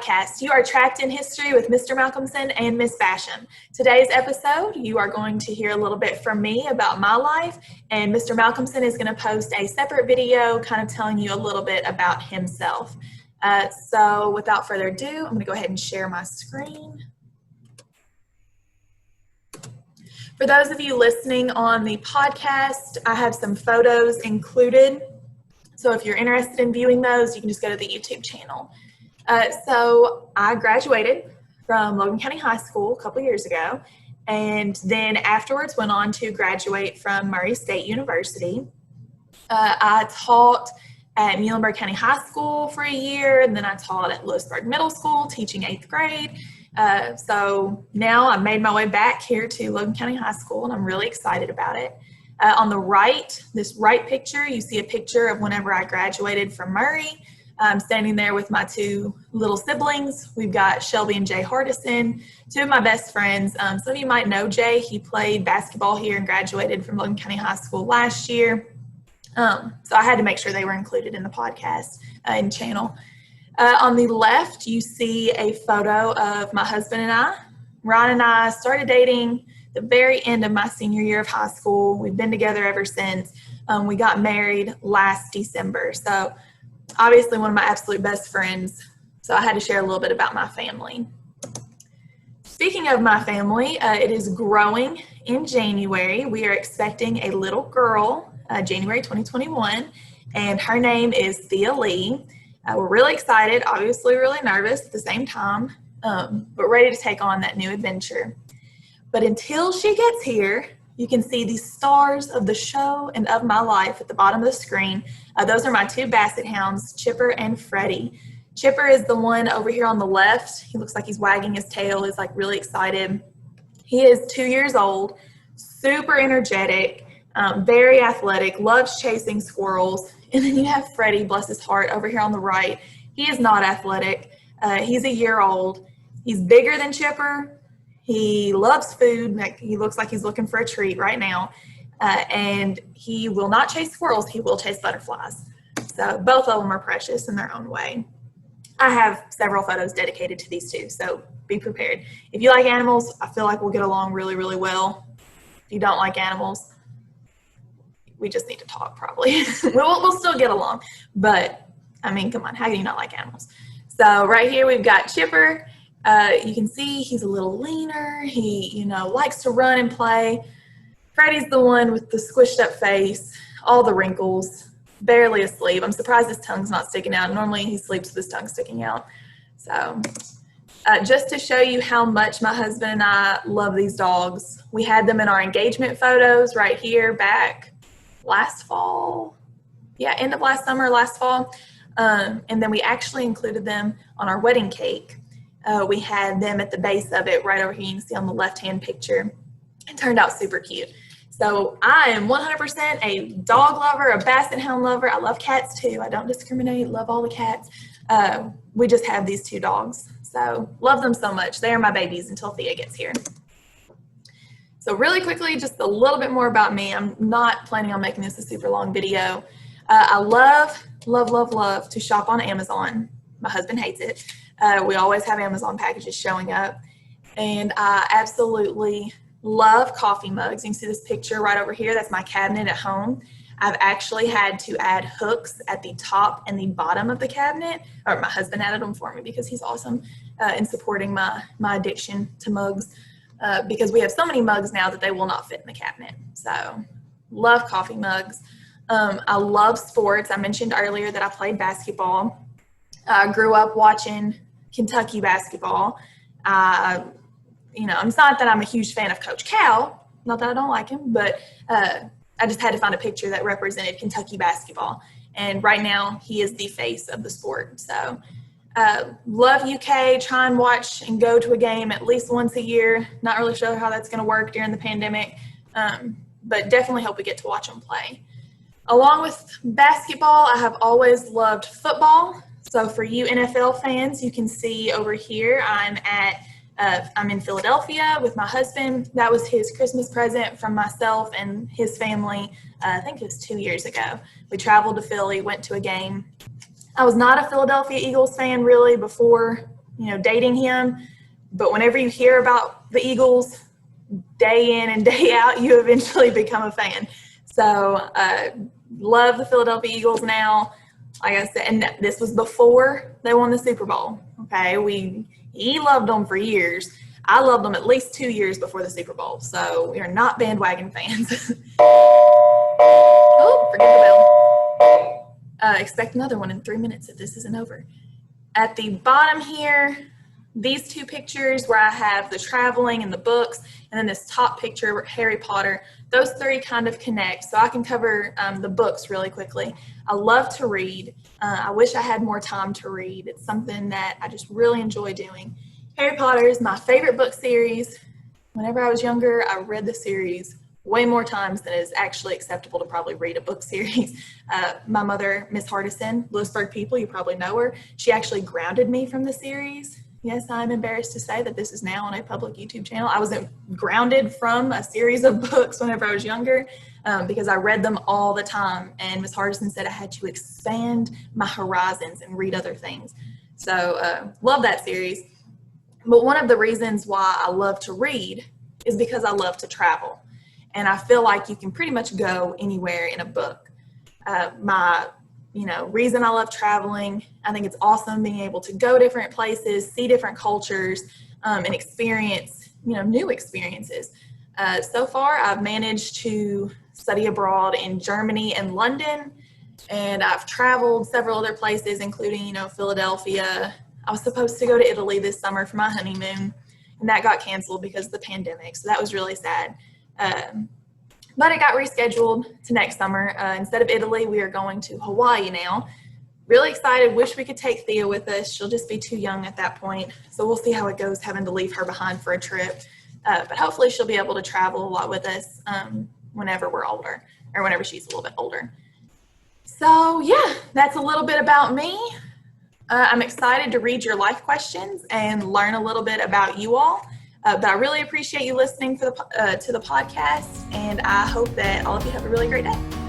podcast. You are tracked in history with Mr. Malcomson and Miss Basham. Today's episode, you are going to hear a little bit from me about my life, and Mr. Malcomson is going to post a separate video kind of telling you a little bit about himself. So without further ado, I'm going to go ahead and share my screen. For those of you listening on the podcast, I have some photos included. So if you're interested in viewing those, you can just go to the YouTube channel. So I graduated from Logan County High School a couple years ago, and then afterwards went on to graduate from Murray State University. I taught at Muhlenberg County High School for a year, and then I taught at Lewisburg Middle School, teaching 8th grade. So now I've made my way back here to Logan County High School, and I'm really excited about it. On the right, this right picture, you see a picture of whenever I graduated from Murray. I'm standing there with my two little siblings. We've got Shelby and Jay Hardison, two of my best friends. Some of you might know Jay. He played basketball here and graduated from Logan County High School last year. So I had to make sure they were included in the podcast and channel. On the left, you see a photo of my husband and I. Ryan and I started dating the very end of my senior year of high school. We've been together ever since. We got married last December. So obviously one of my absolute best friends. So I had to share a little bit about my family. Speaking of my family, it is growing in January. We are expecting a little girl, January 2021, and her name is Thea Lee. We're really excited, obviously really nervous at the same time, but ready to take on that new adventure. But until she gets here, you can see the stars of the show and of my life at the bottom of the screen. Those are my two basset hounds, Chipper and Freddie. Chipper is the one over here on the left. He looks like he's wagging his tail. He's like really excited. He is 2 years old, super energetic, very athletic, loves chasing squirrels. And then you have Freddie, bless his heart, over here on the right. He is not athletic. He's a year old. He's bigger than Chipper. He loves food. Like, he looks like he's looking for a treat right now. And he will not chase squirrels. He will chase butterflies. So both of them are precious in their own way. I have several photos dedicated to these two, so be prepared. If you like animals, I feel like we'll get along really, really well. If you don't like animals, we just need to talk probably. We'll still get along. But, I mean, come on, how can you not like animals? So right here we've got Chipper. You can see he's a little leaner. He, likes to run and play. Freddie's the one with the squished up face, all the wrinkles, barely asleep. I'm surprised his tongue's not sticking out. Normally he sleeps with his tongue sticking out. So just to show you how much my husband and I love these dogs, we had them in our engagement photos right here back last fall. Yeah, end of last summer, last fall. And then we actually included them on our wedding cake. We had them at the base of it right over here. You can see on the left-hand picture. It turned out super cute. So I am 100% a dog lover, a basset hound lover. I love cats too. I don't discriminate, love all the cats. We just have these two dogs. So love them so much. They are my babies until Thea gets here. So really quickly, just a little bit more about me. I'm not planning on making this a super long video. I love to shop on Amazon. My husband hates it. We always have Amazon packages showing up. And I absolutely love coffee mugs. You can see this picture right over here. That's my cabinet at home. I've actually had to add hooks at the top and the bottom of the cabinet. Or my husband added them for me because he's awesome in supporting my addiction to mugs. Because we have so many mugs now that they will not fit in the cabinet. So love coffee mugs. I love sports. I mentioned earlier that I played basketball. I grew up watching Kentucky basketball. It's not that I'm a huge fan of Coach Cal, not that I don't like him, but I just had to find a picture that represented Kentucky basketball. And right now, he is the face of the sport. So love UK, try and watch and go to a game at least once a year. Not really sure how that's going to work during the pandemic, but definitely hope we get to watch them play. Along with basketball, I have always loved football. So for you NFL fans, you can see over here I'm in Philadelphia with my husband. That was his Christmas present from myself and his family. I think it was 2 years ago. We traveled to Philly, went to a game. I was not a Philadelphia Eagles fan really before, dating him. But whenever you hear about the Eagles day in and day out, you eventually become a fan. So love the Philadelphia Eagles now. Like I said, and this was before they won the Super Bowl. Okay, he loved them for years. I loved them at least 2 years before the Super Bowl. So we are not bandwagon fans. Oh, forget the bell. Expect another one in 3 minutes if this isn't over. At the bottom here, these two pictures where I have the traveling and the books, and then this top picture, Harry Potter, those three kind of connect. So I can cover the books really quickly. I love to read. I wish I had more time to read. It's something that I just really enjoy doing. Harry Potter is my favorite book series. Whenever I was younger, I read the series way more times than is actually acceptable to probably read a book series. My mother, Miss Hardison, Lewisburg people, you probably know her. She actually grounded me from the series. Yes, I'm embarrassed to say that this is now on a public YouTube channel. I was grounded from a series of books whenever I was younger because I read them all the time. And Miss Hardison said I had to expand my horizons and read other things. So love that series. But one of the reasons why I love to read is because I love to travel. And I feel like you can pretty much go anywhere in a book. My reason I love traveling, I think it's awesome being able to go different places, see different cultures, and experience, new experiences. So far, I've managed to study abroad in Germany and London, and I've traveled several other places, including, Philadelphia. I was supposed to go to Italy this summer for my honeymoon, and that got canceled because of the pandemic, so that was really sad. But it got rescheduled to next summer. Instead of Italy, we are going to Hawaii now. Really excited. Wish we could take Thea with us. She'll just be too young at that point. So we'll see how it goes having to leave her behind for a trip. But hopefully she'll be able to travel a lot with us whenever we're older, or whenever she's a little bit older. So yeah, that's a little bit about me. I'm excited to read your life questions and learn a little bit about you all. But I really appreciate you listening to the podcast, and I hope that all of you have a really great day.